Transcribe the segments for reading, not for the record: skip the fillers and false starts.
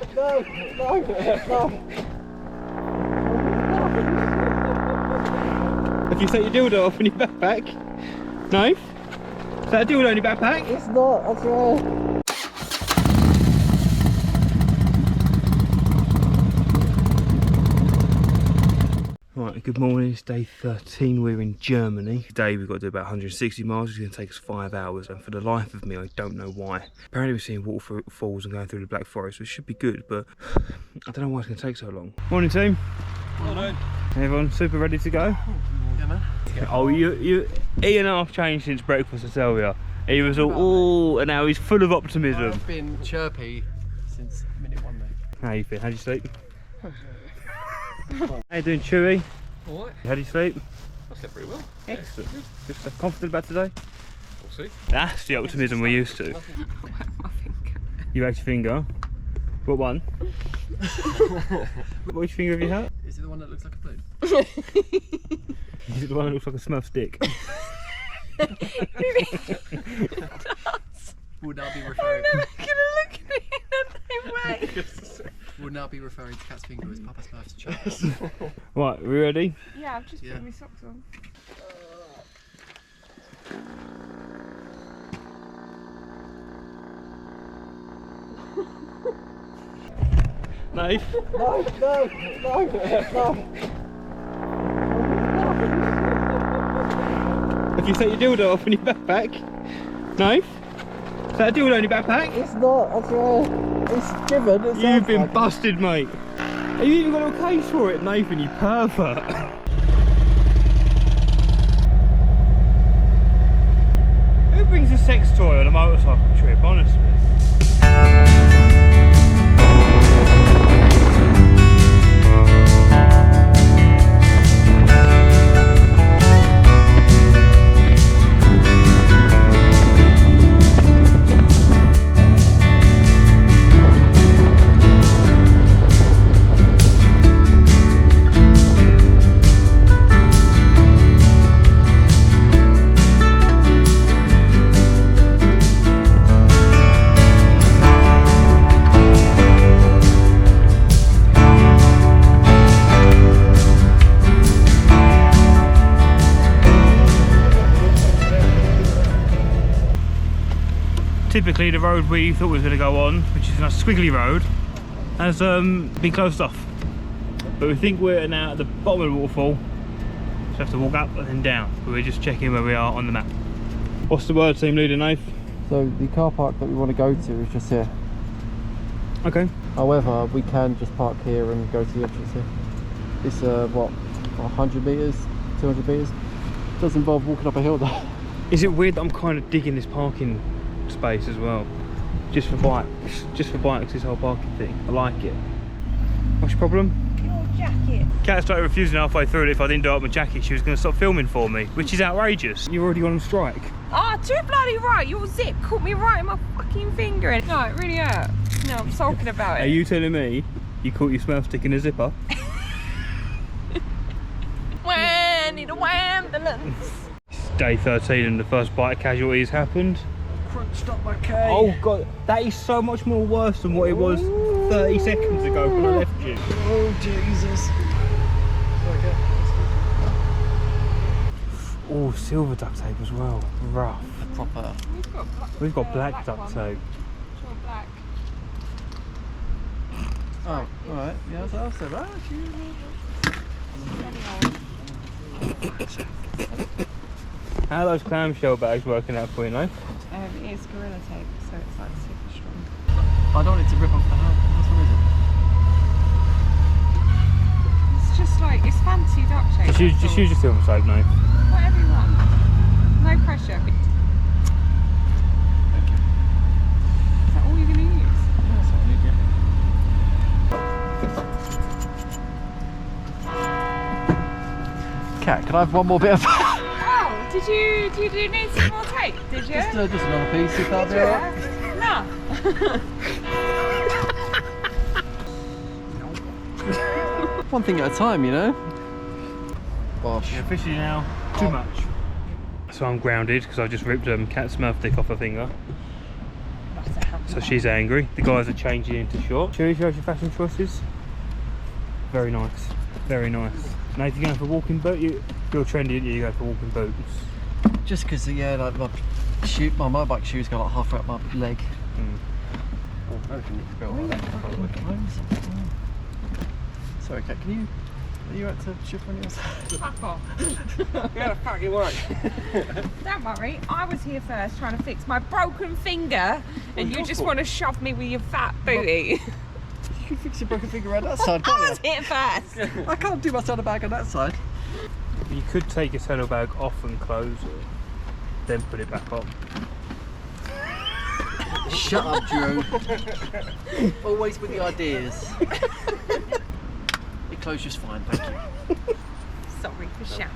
Have you set your dildo off in your backpack? No? Is that a dildo in your backpack? It's not, I swear. Right, good morning, it's day 13, we're in Germany. Today we've got to do about 160 miles, it's going to take us 5 hours, and for the life of me I don't know why. Apparently we're seeing waterfalls and going through the Black Forest, which should be good, but I don't know why it's going to take so long. Morning team. Morning. Everyone super ready to go? Yeah man. Oh, you Ian half changed since breakfast, I tell you. He was all, and now he's full of optimism. I've been chirpy since minute 1 mate. How you feel? How'd you sleep? How you doing, Chewy? Alright. How'd you sleep? I slept pretty well. Excellent. Just confident about today? We'll see. That's the optimism we're used to. You whacked your finger? What one? Which finger have you hurt? Is it the one that looks like a balloon? Is it the one that looks like a Smurf stick? Would now be referring. I'm never gonna look at it in the same way. Would now be referring to Cat's finger as Papa Smurf's chest. Right, we ready? Yeah, I've just Yeah. put my socks on. Knife? No. Have you set your dildo off in your backpack? Knife? Is that a dildo in your backpack? It's not, I swear. It's given. It You've been like busted, mate. Have you even got a little case for it, Nathan, you pervert? Who brings a sex toy on a motorcycle trip, honestly? Typically the road we thought we were going to go on, which is a nice squiggly road, has been closed off. But we think we're now at the bottom of the waterfall, so we have to walk up and then down. But we're just checking where we are on the map. What's the word, team leader, Nath? So the car park that we want to go to is just here. Okay. However, we can just park here and go to the entrance here. It's what, 100 metres, 200 metres? Does involve walking up a hill though. Is it weird that I'm kind of digging this parking space as well? Just for bikes, this whole parking thing. I like it. What's your problem? Your jacket. Kat started refusing halfway through, and if I didn't do up my jacket, she was going to stop filming for me, which is outrageous. You're already on strike. Ah, too bloody right. Your zip caught me right in my fucking finger. And no, it really hurt. No, I'm sulking about it. Are you telling me you caught your Smurf stick in a zipper? When need a ambulance. It's day 13 and the first bike casualty has happened. Crunched up my K. Oh god, that is so much more worse than what it was 30 seconds ago when I left you. Oh Jesus. Oh, silver duct tape as well. Rough. Proper. We've got black duct tape. Black. Oh, alright. Yeah, so I'll say that. How are those clamshell bags working out for you, no? It is Gorilla Tape, so it's like super strong. I don't want it to rip off the house. That's what is it? It's just like, it's fancy duct tape. Just use your silver tape, no? Whatever you want. No pressure. Is that all you're going to use? Yeah, that's what I need, yeah. Cat, can I have one more bit of Did you need some more tape? Did you? just another piece if that'll be alright. No. One thing at a time, you know? Bosh. Yeah, fishing now, too much. So I'm grounded because I just ripped Cat Smurf dick off her finger. So she's angry. The guys are changing into short. Show us your fashion choices. Very nice. Very nice. Now if you're going for walking boot, you're trendy, aren't you? You go for walking boots. Just because, yeah, like my motorbike shoes go like halfway up my leg. Sorry, Kat, are you out to shift on yours? Fuck off. Yeah, fucking work. Don't worry, I was here first trying to fix my broken finger, and you just want to shove me with your fat booty. You can fix your broken finger around that side, I can't was here first. I can't do my saddlebag on that side. You could take your saddlebag off and close it, then put it back on. Shut up, Drew. Always with the ideas. It closed just fine, thank you. Sorry for shouting.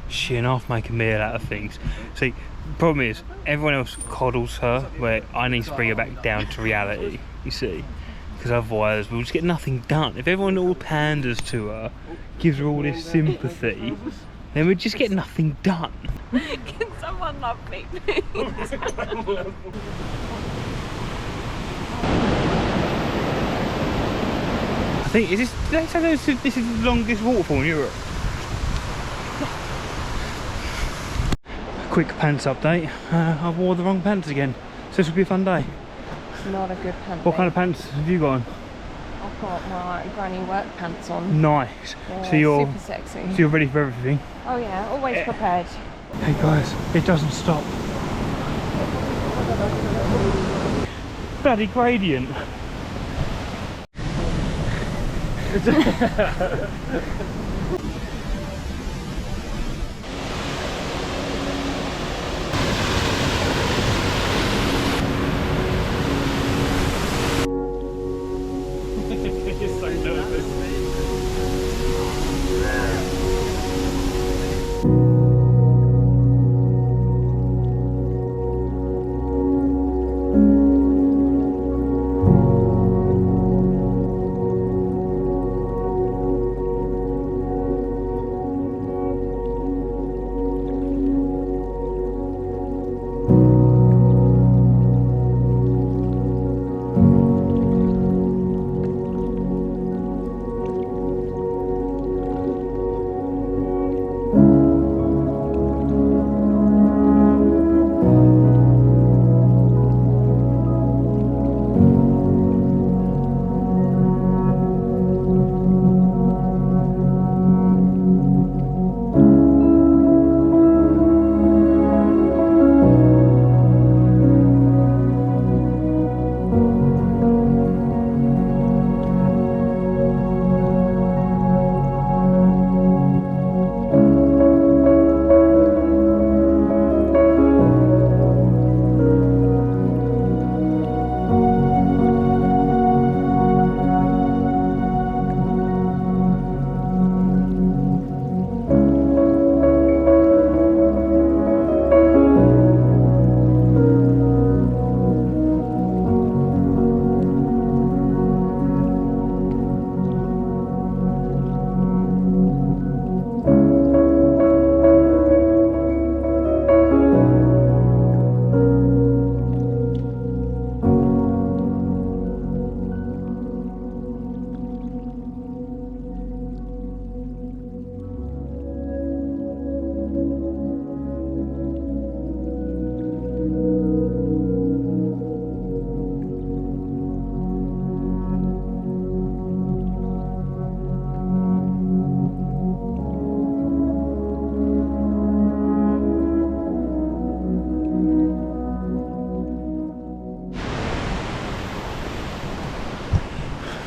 She'ing off making a meal out of things. See, the problem is, everyone else coddles her, where I need to bring her back down to reality, you see. Because otherwise we'll just get nothing done. If everyone all panders to her, gives her all this sympathy, then we just get nothing done. Can someone love me, please? I think, did they say this is the longest waterfall in Europe? Quick pants update. I wore the wrong pants again. So this will be a fun day. Not a good pant. What kind of pants have you got on? I've got my granny work pants on. Nice. Yeah, So you're super sexy. So you're ready for everything. Oh yeah, always prepared. Hey guys, it doesn't stop. Bloody gradient. You're so nervous.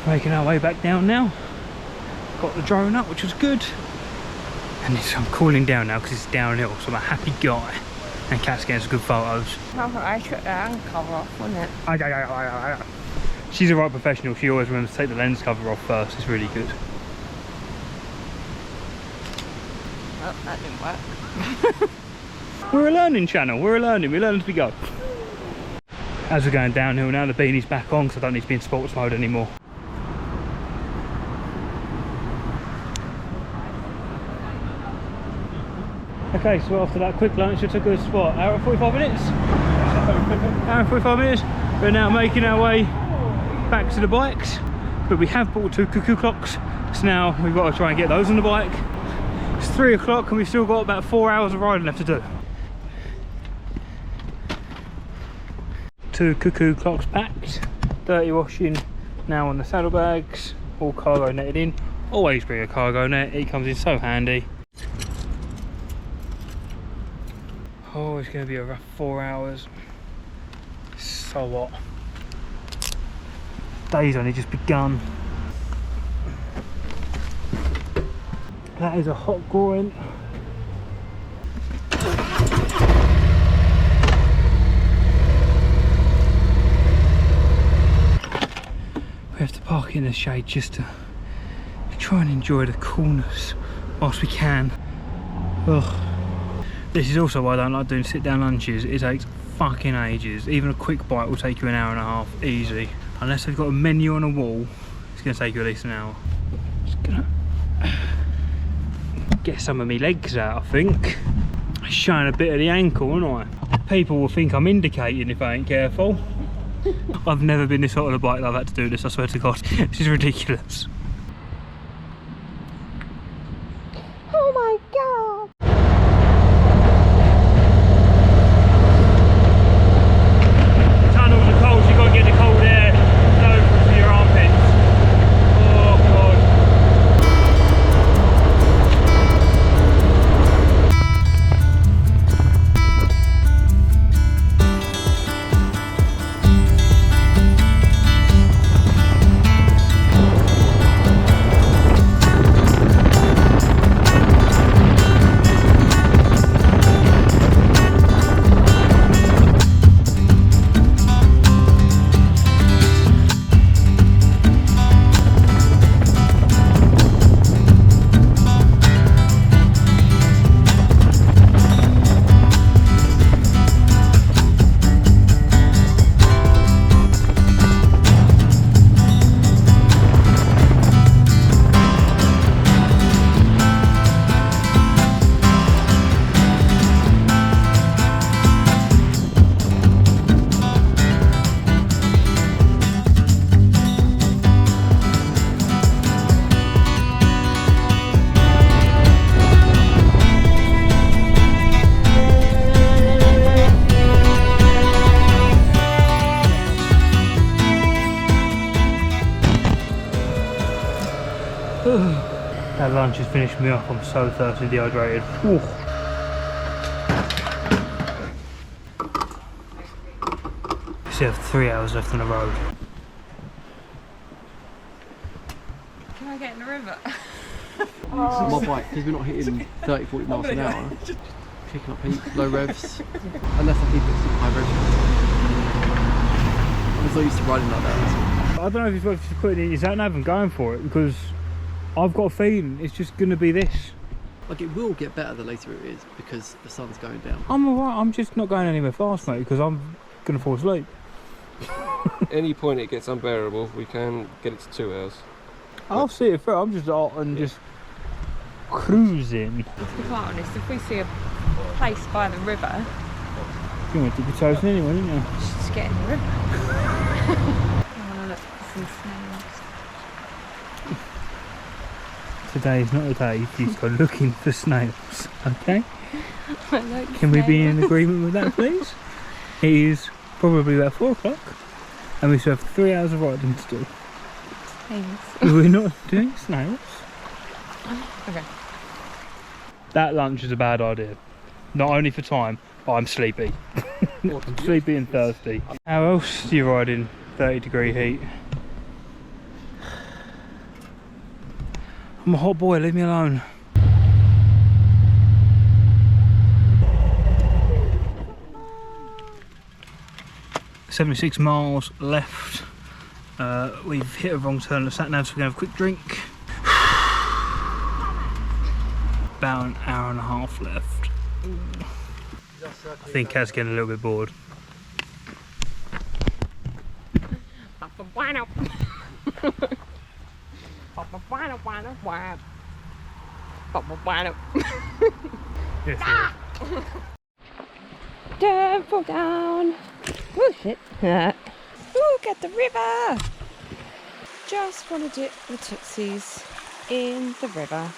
Making our way back down now. Got the drone up, which was good. And I'm cooling down now because it's downhill, so I'm a happy guy. And Kat's getting some good photos. I took the hand cover off, wasn't it? She's a right professional. She always remembers to take the lens cover off first. It's really good. Well, that didn't work. We're a learning channel. We learn as we go. As we're going downhill now, the beanie's back on because I don't need to be in sports mode anymore. Okay, so after that quick lunch, it took us what, hour and 45 minutes? Hour and 45 minutes. We're now making our way back to the bikes, but we have bought 2 cuckoo clocks, so now we've got to try and get those on the bike. It's 3 o'clock and we've still got about 4 hours of riding left to do. 2 cuckoo clocks packed, dirty washing now on the saddlebags, all cargo netted in. Always bring a cargo net, it comes in so handy. Oh, it's going to be a rough 4 hours. So hot. Day's only just begun. That is a hot groin. We have to park in the shade just to try and enjoy the coolness whilst we can. Ugh. This is also why I don't like doing sit down lunches. It takes fucking ages. Even a quick bite will take you an hour and a half, easy. Unless they've got a menu on a wall, it's going to take you at least an hour. Just gonna get some of my legs out, I think. Showing a bit of the ankle, aren't I? People will think I'm indicating if I ain't careful. I've never been this hot on a bike that I've had to do this, I swear to God. This is ridiculous. Oh my God! Tunnels are cold, so you've got to get the cold air blown through your armpits. Oh God. That lunch has finished me off. I'm so thirsty, dehydrated. Ooh. We still have 3 hours left on the road. Can I get in the river? My bike, because we're not hitting 30-40 miles an hour, picking up heat, low revs, unless I keep it super high revs. I'm just not used to riding like that. I don't know if it's worth just putting it in your sat nav and going for it, because I've got a feeling it's just going to be this. Like, it will get better the later it is because the sun's going down. I'm alright, I'm just not going anywhere fast, mate, because I'm going to fall asleep. Any point it gets unbearable, we can get it to 2 hours. I'll see it through, I'm just out and just cruising. To be quite honest, if we see a place by the river, You want to dip your toes in anyway, didn't you? just get in the river. I want to look for some snails. Today is not a day for you to go looking for snails, okay? I like Can we be in snails. agreement with that, please? It is probably about 4 o'clock and we still have 3 hours of riding to do. Snails. We're not doing snails. Okay. That lunch is a bad idea. Not only for time, but I'm sleepy. I'm sleepy and thirsty. How else do you ride in 30-degree heat? I'm a hot boy, leave me alone. "76 miles left. We've hit a wrong turn on the sat nav, so we're going to have a quick drink. About an hour and a half left. I think Kat's getting a little bit bored. Yes, Don't fall down. Oh shit. Look at the river. Just want to dip the tootsies in the river.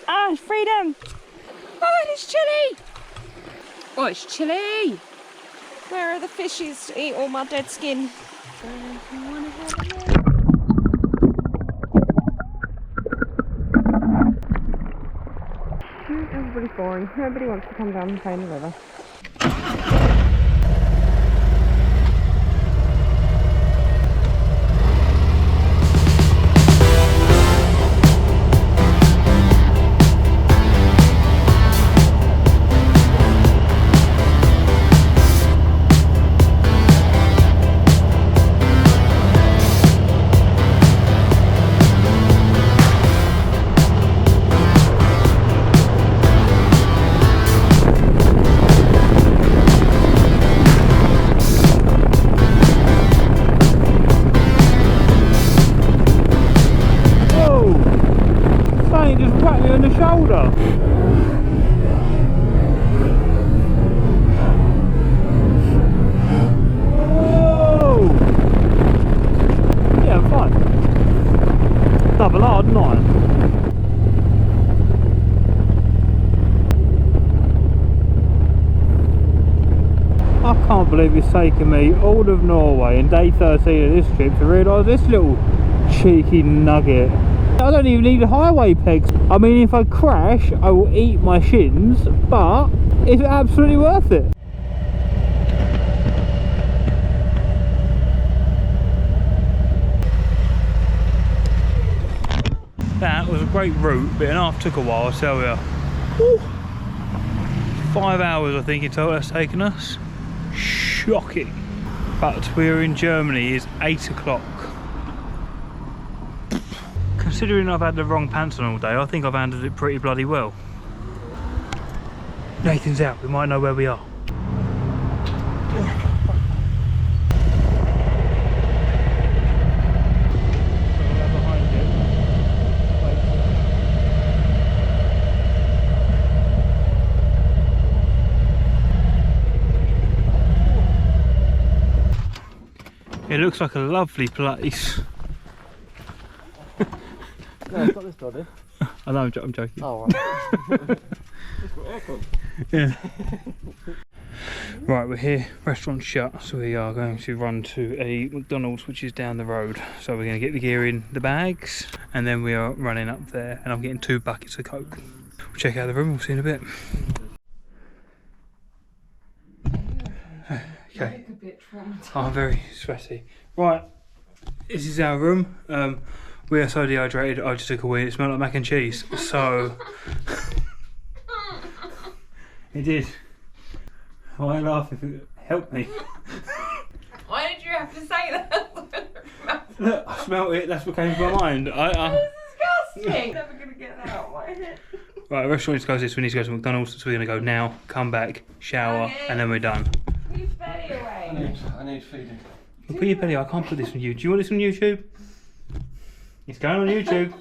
Ah, freedom. Oh, it's chilly. Oh, it's chilly. Where are the fishes to eat all my dead skin? Everybody's boring. Nobody wants to come down and play in the river. I can't believe it's taken me all of Norway and day 13 of this trip to realise this little cheeky nugget. I don't even need highway pegs. I mean, if I crash, I will eat my shins, but it's absolutely worth it. That was a great route, but enough took a while, I tell you. Woo. 5 hours I think in total that's taken us. Shocking. But we're in Germany, it's 8 o'clock. Considering I've had the wrong pants on all day, I think I've handled it pretty bloody well. Nathan's out, we might know where we are. It looks like a lovely place. No, it's not this body. I know, I'm joking. Oh, right. Yeah. Right, we're here, restaurant shut, so we are going to run to a McDonald's which is down the road. So we're going to get the gear in the bags and then we are running up there and I'm getting 2 buckets of Coke. We'll check out the room, we'll see in a bit. Okay. I'm very sweaty. Right, this is our room. We are so dehydrated, I just took a wee, it smelled like mac and cheese, so... It did. Why laugh if it helped me? Why did you have to say that? Look, I smelled it, that's what came to my mind. That's disgusting. Never gonna get that out of my head. Right, the restaurant needs to close this, we need to go to McDonald's, so we're going to go now, come back, shower, and then we're done. Put your belly away. I need feeding. Well, put your belly, I can't put this on YouTube. Do you want this on YouTube? It's going on YouTube.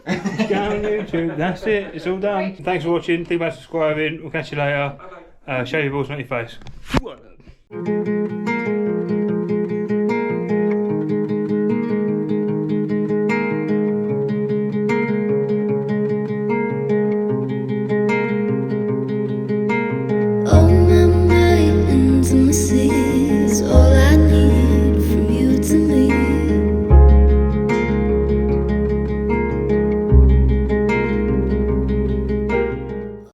It's going on YouTube. That's it, it's all done. Thanks for watching, think about subscribing, we'll catch you later. Shave your balls, not your face.